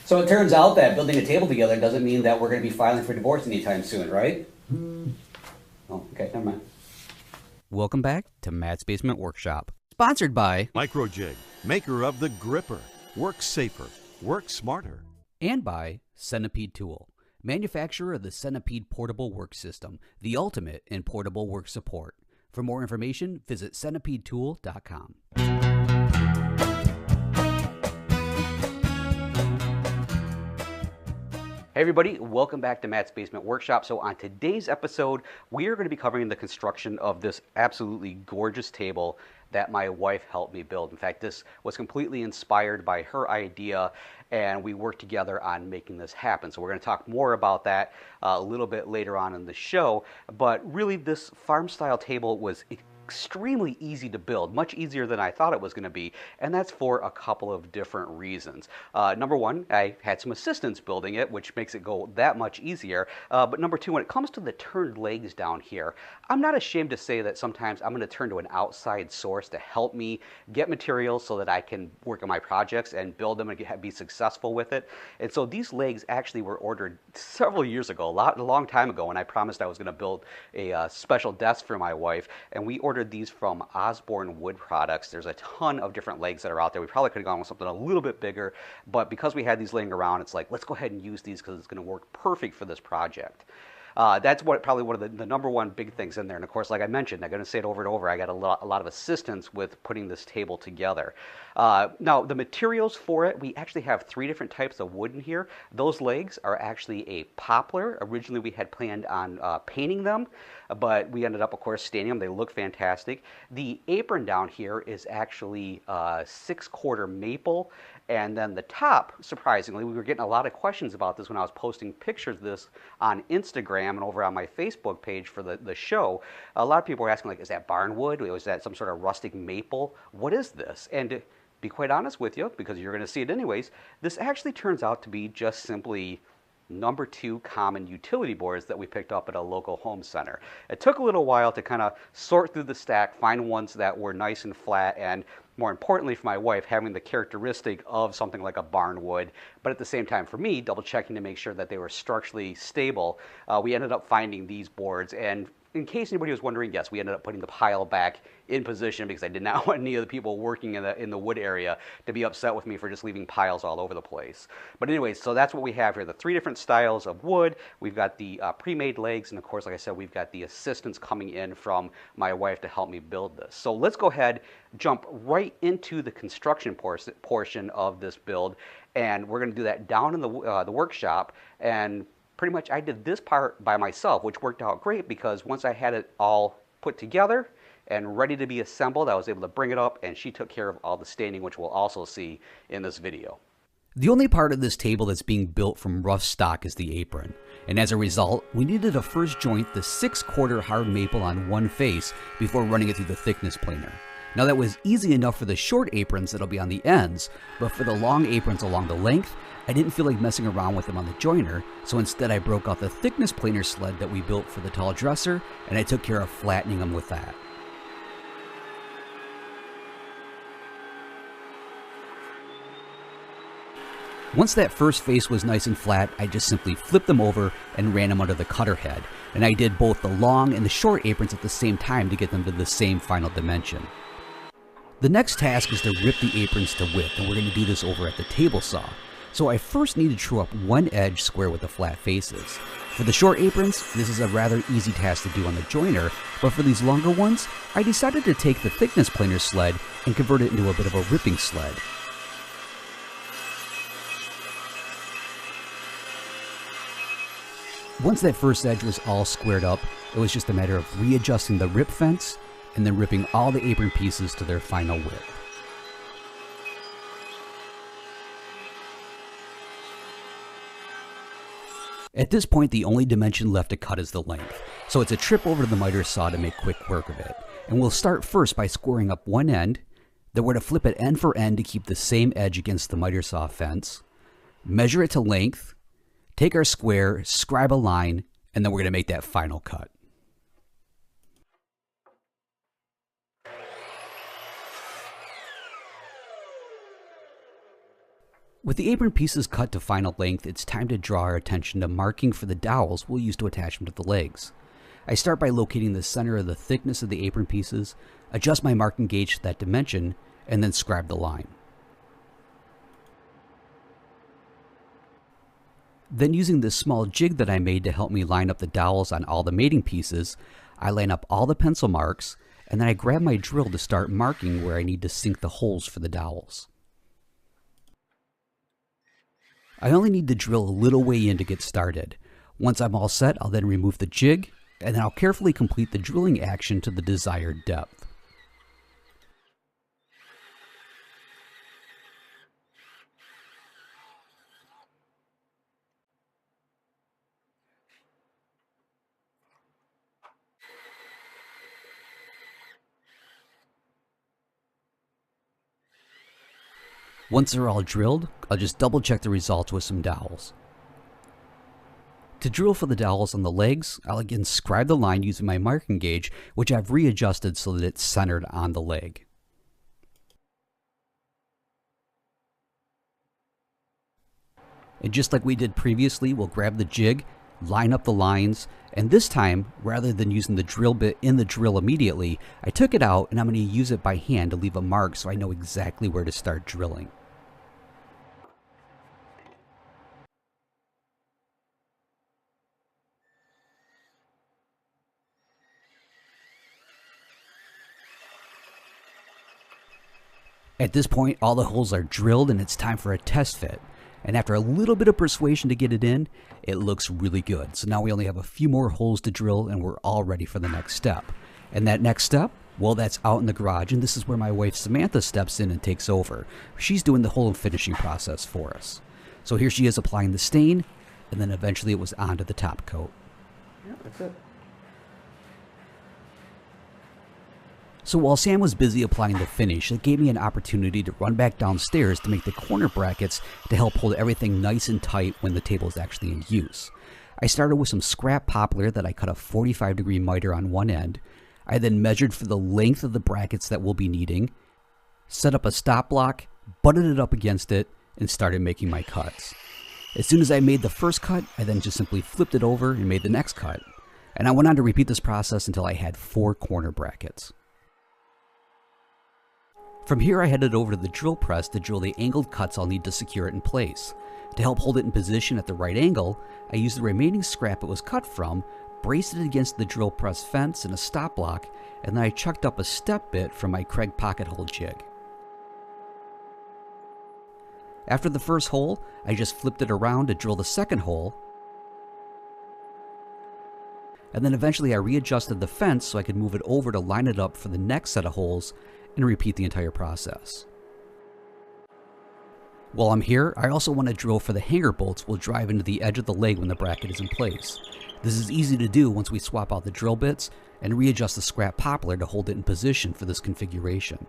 So it turns out that building a table together doesn't mean that we're going to be filing for divorce anytime soon, right? Oh, okay, never mind. Welcome back to Matt's Basement Workshop. Sponsored by Microjig, maker of the Gripper. Work safer, work smarter. and by Centipede Tool, manufacturer of the Centipede Portable Work System, the ultimate in portable work support. For more information, visit centipedetool.com. Hey everybody, welcome back to Matt's Basement Workshop. So on today's episode, we are going to be covering the construction of this absolutely gorgeous table that my wife helped me build. In fact, this was completely inspired by her idea, and we worked together on making this happen. So we're going to talk more about that a little bit later on in the show. But really, this farm-style table was extremely easy to build, much easier than I thought it was going to be, and that's for a couple of different reasons. Number one, I had some assistance building it, which makes it go that much easier. But number two, when it comes to the turned legs down here, I'm not ashamed to say that sometimes I'm going to turn to an outside source to help me get materials so that I can work on my projects and build them and be successful with it. And so these legs actually were ordered several years ago, a long time ago, and I promised I was going to build a special desk for my wife, and we ordered these from Osborne Wood Products. There's a ton of different legs that are out there. We probably could have gone with something a little bit bigger, but because we had these laying around, it's like, let's go ahead and use these because it's going to work perfect for this project. That's probably one of the number one big things in there. And of course, like I mentioned, I'm going to say it over and over, I got a lot of assistance with putting this table together. Now, the materials for it, we actually have 3 different types of wood in here. Those legs are actually a poplar. Originally, we had planned on painting them, but we ended up, of course, staining them. They look fantastic. The apron down here is actually 6/4 maple. And then the top, surprisingly, we were getting a lot of questions about this when I was posting pictures of this on Instagram and over on my Facebook page for the show. A lot of people were asking, like, is that barnwood? Is that some sort of rustic maple? What is this? And to be quite honest with you, because you're going to see it anyways, this actually turns out to be just simply number 2 common utility boards that we picked up at a local home center. It took a little while to kind of sort through the stack, find ones that were nice and flat, and more importantly for my wife, having the characteristic of something like a barnwood, but at the same time for me, double checking to make sure that they were structurally stable. We ended up finding these boards, and in case anybody was wondering, yes, we ended up putting the pile back in position because I did not want any of the people working in the wood area to be upset with me for just leaving piles all over the place. But anyways, so that's what we have here, the 3 different styles of wood. We've got the pre-made legs, and of course, like I said, we've got the assistance coming in from my wife to help me build this. So let's go ahead, jump right into the construction portion of this build, and we're going to do that down in the workshop. And pretty much I did this part by myself, which worked out great because once I had it all put together and ready to be assembled, I was able to bring it up, and she took care of all the staining, which we'll also see in this video. The only part of this table that's being built from rough stock is the apron, and as a result, we needed to first joint the 6/4 hard maple on one face before running it through the thickness planer. Now that was easy enough for the short aprons that'll be on the ends, but for the long aprons along the length, I didn't feel like messing around with them on the joiner, so instead I broke out the thickness planer sled that we built for the tall dresser, and I took care of flattening them with that. Once that first face was nice and flat, I just simply flipped them over and ran them under the cutter head, and I did both the long and the short aprons at the same time to get them to the same final dimension. The next task is to rip the aprons to width, and we're going to do this over at the table saw. So I first need to true up one edge square with the flat faces. For the short aprons, this is a rather easy task to do on the joiner, but for these longer ones, I decided to take the thickness planer sled and convert it into a bit of a ripping sled. Once that first edge was all squared up, it was just a matter of readjusting the rip fence and then ripping all the apron pieces to their final width. At this point, the only dimension left to cut is the length, so it's a trip over to the miter saw to make quick work of it. And we'll start first by squaring up one end, then we're to flip it end for end to keep the same edge against the miter saw fence, measure it to length, take our square, scribe a line, and then we're going to make that final cut. With the apron pieces cut to final length, it's time to draw our attention to marking for the dowels we'll use to attach them to the legs. I start by locating the center of the thickness of the apron pieces, adjust my marking gauge to that dimension, and then scribe the line. Then using this small jig that I made to help me line up the dowels on all the mating pieces, I line up all the pencil marks, and then I grab my drill to start marking where I need to sink the holes for the dowels. I only need to drill a little way in to get started. Once I'm all set, I'll then remove the jig, and then I'll carefully complete the drilling action to the desired depth. Once they're all drilled, I'll just double check the results with some dowels. To drill for the dowels on the legs, I'll again scribe the line using my marking gauge, which I've readjusted so that it's centered on the leg. And just like we did previously, we'll grab the jig, line up the lines, and this time, rather than using the drill bit in the drill immediately, I took it out and I'm going to use it by hand to leave a mark so I know exactly where to start drilling. At this point, all the holes are drilled and it's time for a test fit. And after a little bit of persuasion to get it in, it looks really good. So now we only have a few more holes to drill and we're all ready for the next step. And that next step, well, that's out in the garage, and this is where my wife Samantha steps in and takes over. She's doing the whole finishing process for us. So here she is applying the stain, and then eventually it was onto the top coat. Yeah, that's it. So while Sam was busy applying the finish, it gave me an opportunity to run back downstairs to make the corner brackets to help hold everything nice and tight when the table is actually in use. I started with some scrap poplar that I cut a 45-degree miter on one end. I then measured for the length of the brackets that we'll be needing, set up a stop block, butted it up against it, and started making my cuts. As soon as I made the first cut, I then just simply flipped it over and made the next cut. And I went on to repeat this process until I had 4 corner brackets. From here I headed over to the drill press to drill the angled cuts I'll need to secure it in place. To help hold it in position at the right angle, I used the remaining scrap it was cut from, braced it against the drill press fence and a stop block, and then I chucked up a step bit from my Craig pocket hole jig. After the first hole, I just flipped it around to drill the second hole, and then eventually I readjusted the fence so I could move it over to line it up for the next set of holes and repeat the entire process. While I'm here, I also want to drill for the hanger bolts we'll drive into the edge of the leg when the bracket is in place. This is easy to do once we swap out the drill bits and readjust the scrap poplar to hold it in position for this configuration.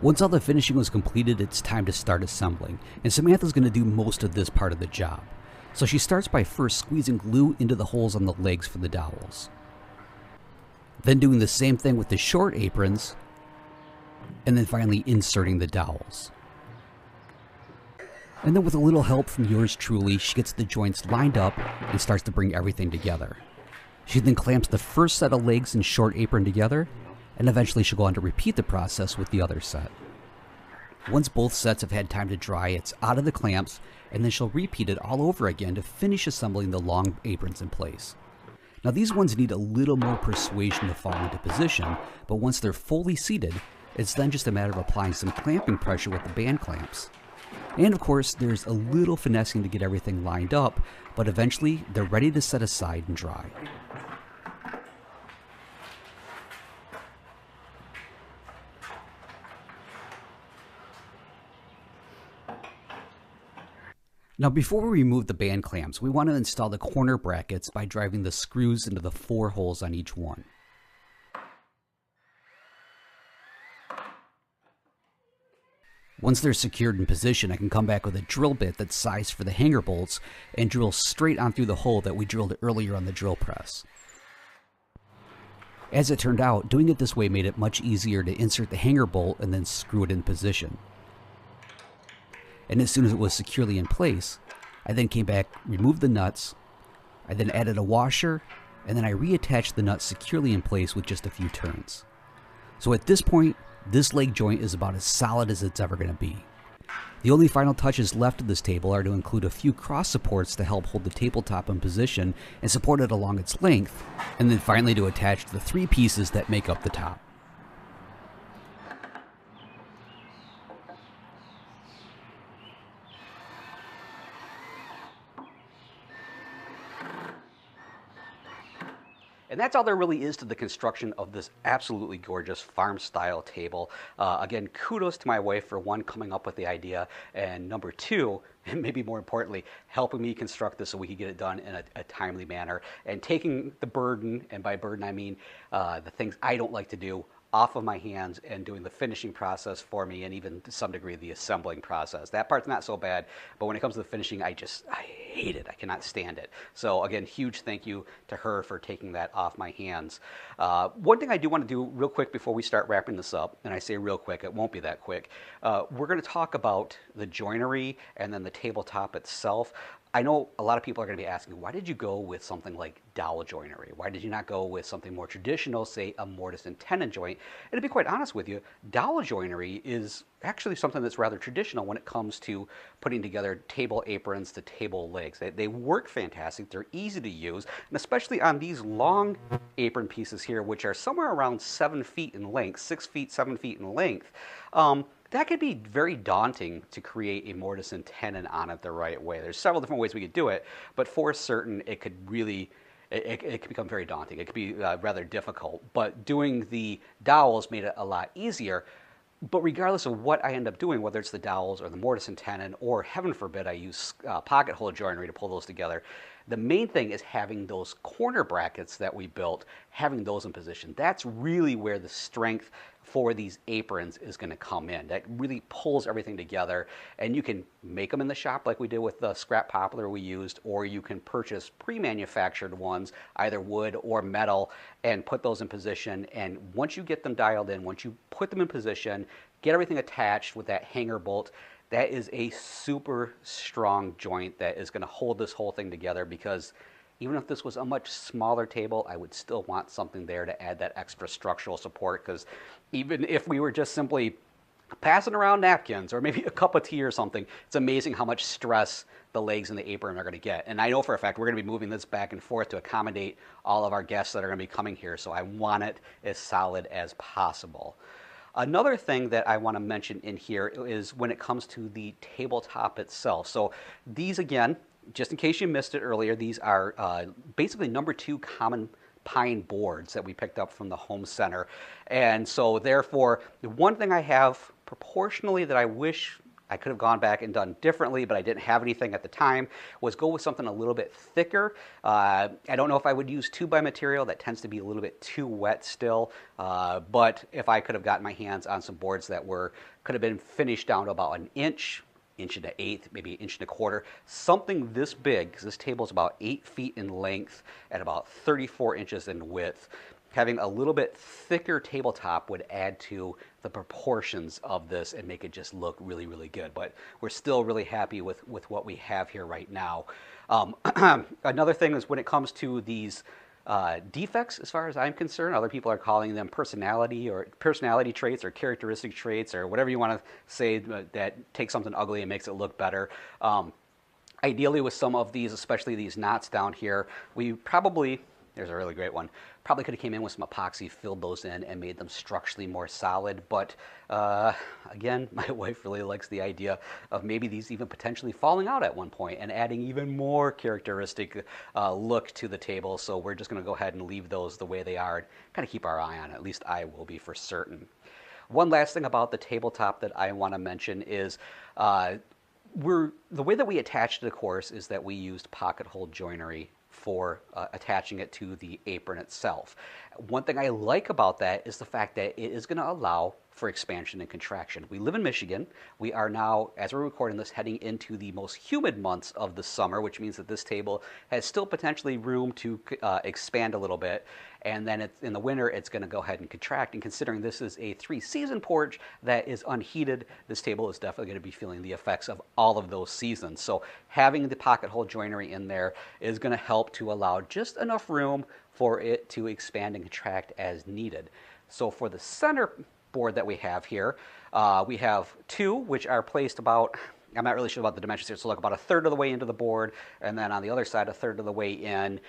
Once all the finishing was completed, it's time to start assembling, and Samantha's going to do most of this part of the job. So she starts by first squeezing glue into the holes on the legs for the dowels. Then doing the same thing with the short aprons, and then finally inserting the dowels. And then with a little help from yours truly, she gets the joints lined up and starts to bring everything together. She then clamps the first set of legs and short apron together, and eventually she'll go on to repeat the process with the other set. Once both sets have had time to dry, it's out of the clamps, and then she'll repeat it all over again to finish assembling the long aprons in place. Now these ones need a little more persuasion to fall into position, but once they're fully seated, it's then just a matter of applying some clamping pressure with the band clamps. And of course, there's a little finessing to get everything lined up, but eventually they're ready to set aside and dry. Now before we remove the band clamps, we want to install the corner brackets by driving the screws into the 4 holes on each one. Once they're secured in position, I can come back with a drill bit that's sized for the hanger bolts and drill straight on through the hole that we drilled earlier on the drill press. As it turned out, doing it this way made it much easier to insert the hanger bolt and then screw it in position. And as soon as it was securely in place, I then came back, removed the nuts, I then added a washer, and then I reattached the nuts securely in place with just a few turns. So at this point, this leg joint is about as solid as it's ever going to be. The only final touches left of this table are to include a few cross supports to help hold the tabletop in position and support it along its length, and then finally to attach the 3 pieces that make up the top. And that's all there really is to the construction of this absolutely gorgeous farm-style table. Again, kudos to my wife for one, coming up with the idea, and number 2, and maybe more importantly, helping me construct this so we could get it done in a timely manner, and taking the burden, and by burden I mean the things I don't like to do, off of my hands and doing the finishing process for me, and even to some degree the assembling process. That part's not so bad, but when it comes to the finishing, I hate it. I cannot stand it. So again, huge thank you to her for taking that off my hands. One thing I do want to do real quick before we start wrapping this up, and I say real quick, it won't be that quick, we're going to talk about the joinery and then the tabletop itself. I know a lot of people are going to be asking, why did you go with something like dowel joinery? Why did you not go with something more traditional, say a mortise and tenon joint? And to be quite honest with you, dowel joinery is actually something that's rather traditional when it comes to putting together table aprons to table legs. They work fantastic, they're easy to use, and especially on these long apron pieces here, which are somewhere around 7 feet in length, 6 feet, 7 feet in length. That could be very daunting to create a mortise and tenon on it the right way. There's several different ways we could do it, but for certain, it could really, it could become very daunting. It could be rather difficult, but doing the dowels made it a lot easier. But regardless of what I end up doing, whether it's the dowels or the mortise and tenon, or heaven forbid I use pocket hole joinery to pull those together, the main thing is having those corner brackets that we built, having those in position. That's really where the strength for these aprons is going to come in. That really pulls everything together, and you can make them in the shop like we did with the scrap poplar we used, or you can purchase pre-manufactured ones, either wood or metal, and put those in position. And once you get them dialed in, once you put them in position, get everything attached with that hanger bolt, that is a super strong joint that is going to hold this whole thing together, because even if this was a much smaller table, I would still want something there to add that extra structural support, because even if we were just simply passing around napkins or maybe a cup of tea or something, it's amazing how much stress the legs and the apron are going to get. And I know for a fact we're going to be moving this back and forth to accommodate all of our guests that are going to be coming here, so I want it as solid as possible. Another thing that I want to mention in here is when it comes to the tabletop itself. So these, again, just in case you missed it earlier, these are basically number 2 common pine boards that we picked up from the home center. And so therefore, the one thing I have proportionally that I wish I could have gone back and done differently, but I didn't have anything at the time, was go with something a little bit thicker. I don't know if I would use 2x material. That tends to be a little bit too wet still. But if I could have gotten my hands on some boards that could have been finished down to about an inch and an eighth, maybe an inch and a quarter, something this big, because this table is about 8 feet in length and about 34 inches in width. Having a little bit thicker tabletop would add to the proportions of this and make it just look really, really good. But we're still really happy with what we have here right now. Another thing is when it comes to these defects, as far as I'm concerned, other people are calling them personality traits or characteristic traits or whatever you want to say that takes something ugly and makes it look better. Ideally with some of these, especially these knots down here, we probably, there's a really great one, probably could have came in with some epoxy, filled those in, and made them structurally more solid. But again, my wife really likes the idea of maybe these even potentially falling out at one point and adding even more characteristic look to the table. So we're just going to go ahead and leave those the way they are and kind of keep our eye on it. At least I will be for certain. One last thing about the tabletop that I want to mention is the way that we attached it, of course, is that we used pocket hole joinery for attaching it to the apron itself. One thing I like about that is the fact that it is going to allow for expansion and contraction. We live in Michigan. We are now, as we're recording this, heading into the most humid months of the summer, which means that this table has still potentially room to expand a little bit. And then in the winter, it's going to go ahead and contract. And considering this is a 3-season porch that is unheated, this table is definitely going to be feeling the effects of all of those seasons. So having the pocket hole joinery in there is going to help to allow just enough room for it to expand and contract as needed. So for the center board that we have here, we have 2, which are placed about, I'm not really sure about the dimensions here, so like about 1/3 of the way into the board, and then on the other side 1/3 of the way in.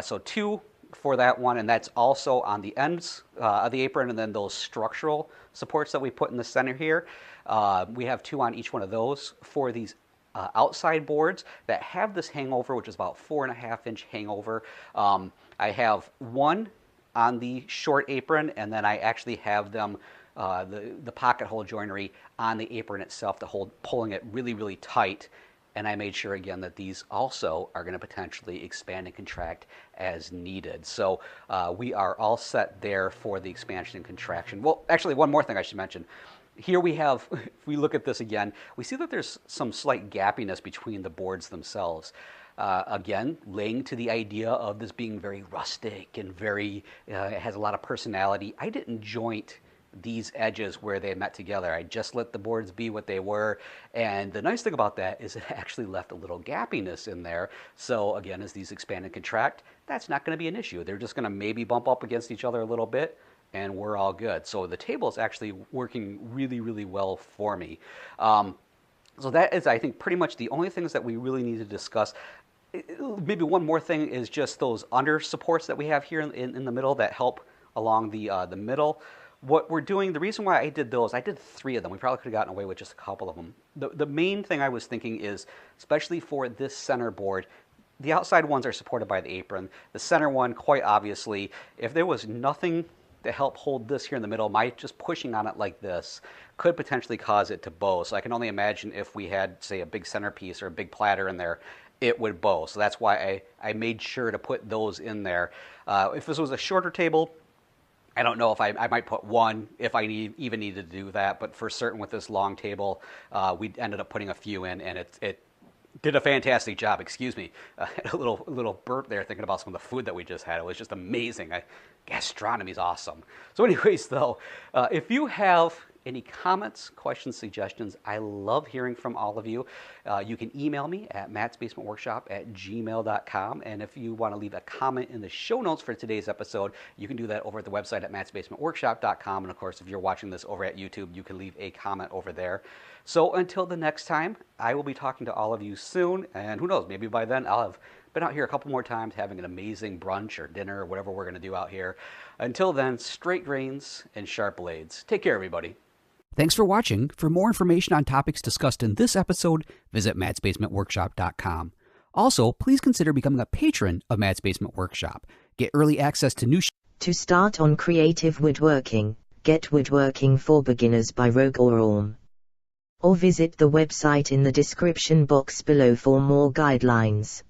So 2 for that one, and that's also on the ends of the apron, and then those structural supports that we put in the center here. We have 2 on each one of those. For these outside boards that have this hangover, which is about 4.5-inch hangover, I have 1 on the short apron, and then I actually have them the pocket hole joinery on the apron itself to hold, pulling it really, really tight. And I made sure again that these also are going to potentially expand and contract as needed. So we are all set there for the expansion and contraction. Well, actually, one more thing I should mention. Here we have, if we look at this again, we see that there's some slight gappiness between the boards themselves. Again, laying to the idea of this being very rustic and very, it has a lot of personality. I didn't joint these edges where they met together. I just let the boards be what they were. And the nice thing about that is it actually left a little gappiness in there. So again, as these expand and contract, that's not going to be an issue. They're just going to maybe bump up against each other a little bit, and we're all good. So the table is actually working really, really well for me. So that is, I think, pretty much the only things that we really need to discuss. Maybe one more thing is just those under supports that we have here in the middle that help along the middle. What we're doing, the reason why I did those, I did 3 of them. We probably could have gotten away with just a couple of them. The main thing I was thinking is, especially for this center board, the outside ones are supported by the apron. The center one, quite obviously, if there was nothing to help hold this here in the middle, my just pushing on it like this could potentially cause it to bow. So I can only imagine if we had, say, a big centerpiece or a big platter in there, it would bow. So that's why I made sure to put those in there. If this was a shorter table, I don't know if I might put 1 if I even needed to do that, but for certain with this long table, we ended up putting a few in, and it did a fantastic job. Excuse me, I had a little burp there thinking about some of the food that we just had. It was just amazing. Gastronomy is awesome. So anyways, though, if you have any comments, questions, suggestions, I love hearing from all of you. You can email me at mattsbasementworkshop@gmail.com. And if you want to leave a comment in the show notes for today's episode, you can do that over at the website at mattsbasementworkshop.com. And of course, if you're watching this over at YouTube, you can leave a comment over there. So until the next time, I will be talking to all of you soon. And who knows, maybe by then I'll have been out here a couple more times having an amazing brunch or dinner or whatever we're going to do out here. Until then, straight grains and sharp blades. Take care, everybody. Thanks for watching. For more information on topics discussed in this episode, visit mattsbasementworkshop.com. Also, please consider becoming a patron of Matt's Basement Workshop. Get early access to new To start on creative woodworking, get Woodworking for Beginners by Rogue or Orm. Or visit the website in the description box below for more guidelines.